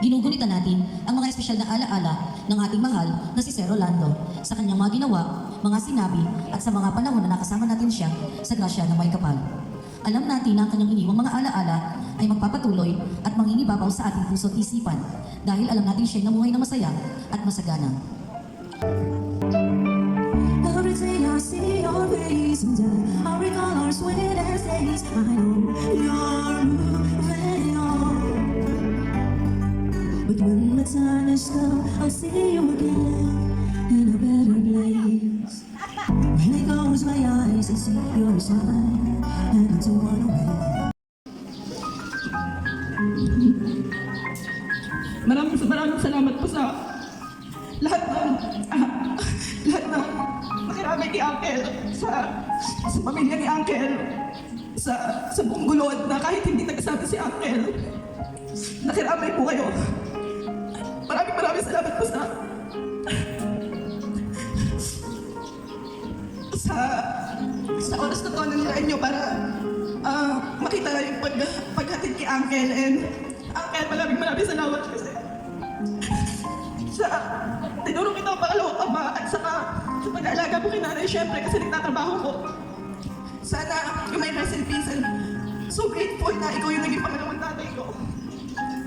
Ginugunitan natin ang mga espesyal na alaala ng ating mahal na si Sir Rolando sa kanyang mga ginawa, mga sinabi at sa mga panahon na nakasama natin siya sa grasya ng may kapal. Alam natin na ang kanyang iniwang mga alaala ay magpapatuloy at mangingibabaw sa ating puso at isipan dahil alam natin siya ay namuhay na masaya at masagana. Every day I see your face and I recall our sweetest days. I know you're moving on, but when the time is come, I'll see you again in a better place. When it goes my eyes, I see your smile and it's one away. Maraming salamat po sa lahat ng nakiramay ni Uncle, sa pamilya ni Uncle, sa buong gulod na kahit hindi nagkasama si Uncle, nakiramay po kayo. Maraming salamat po sa oras na to na nilayan nyo para makita yung paghatid kay Uncle. And Uncle, maraming salamat kasi sa tinurong ito ang pangalawang ama at sa pag-aalaga po kay nanay, syempre kasi nagtatrabaho ko. Sana you may rest in peace, and so grateful na ikaw yung naging pangalawang tatay ko.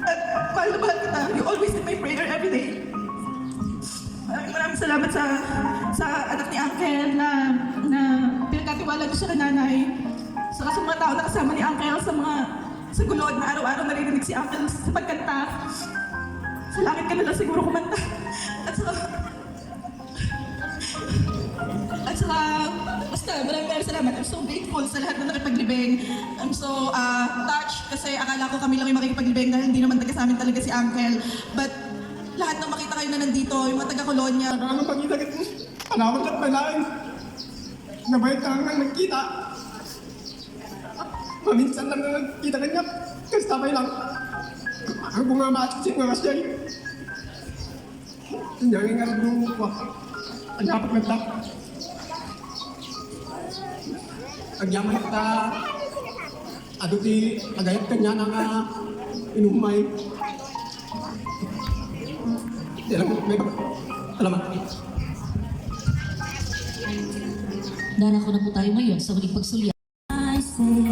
At mahal na mahal kita, you always in my prayer every day. Maraming salamat sa anak ni Uncle na pinagkatiwala niyo sa nanay. Sa mga tao na kasama ni Uncle sa gulod na araw-araw naririnig si Uncle sa pagkanta. Sa langit ka na lang siguro kumanta. At saka, basta maraming salamat. I'm so grateful sa lahat na nakipaglibing. I'm so touched kasi akala ko kami lang yung makikipaglibing dahil hindi naman taga sa amin talaga si Uncle. But lahat ng makita kayo na nandito, yung mga taga-Colonia. Ano pag-kita kita? Panahon at panahin. Nabait ka lang nagkita. Maminsan lang na nagkita kanya. Kasi tabay lang. Ang bumamatik siya nga siya. Hindi nga rin nung ang dapat nagtap. Ang yaman kita. Ado ti agayat kanya na nga inumay. Salamat. Darako na po tayo ngayon sa huling pagsulya. I say,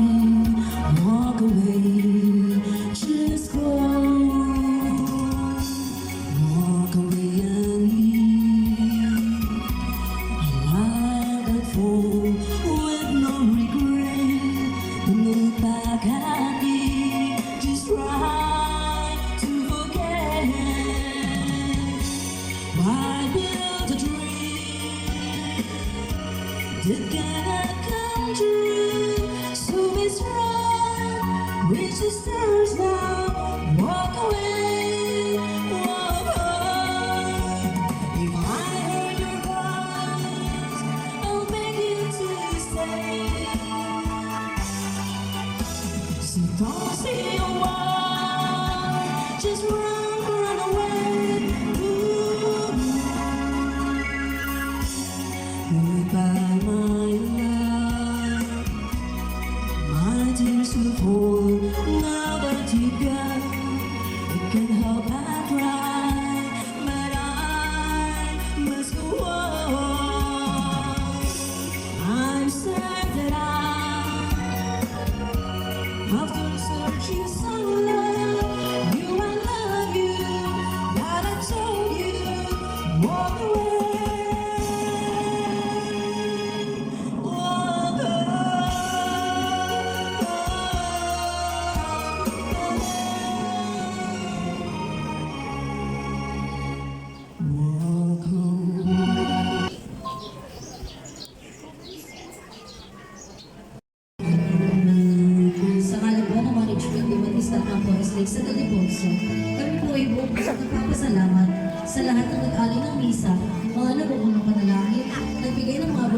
walk away, just go. Walk away and leave a life that fall with no regret. Look back at me, just try to forget. I built a dream that cannot come true. So be strong, reach the stars now. Walk away, walk on. If I heard your voice, I'll beg you to stay. So don't say a word, just run away. Goodbye, my love. My tears will fall now that you're gone. I can't help but cry, but I must go on. I'm sad that after searching so long, I love you, but I told you, walk away. Sa kalagwa ng management ni Batista Campos Lake sa Daliponso, kami po ay buong puso nagpapasalamat sa lahat ng nag-alay ng misa, mga nabuong ng panalangin, nagbigay ng mga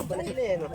pala sila eh, no?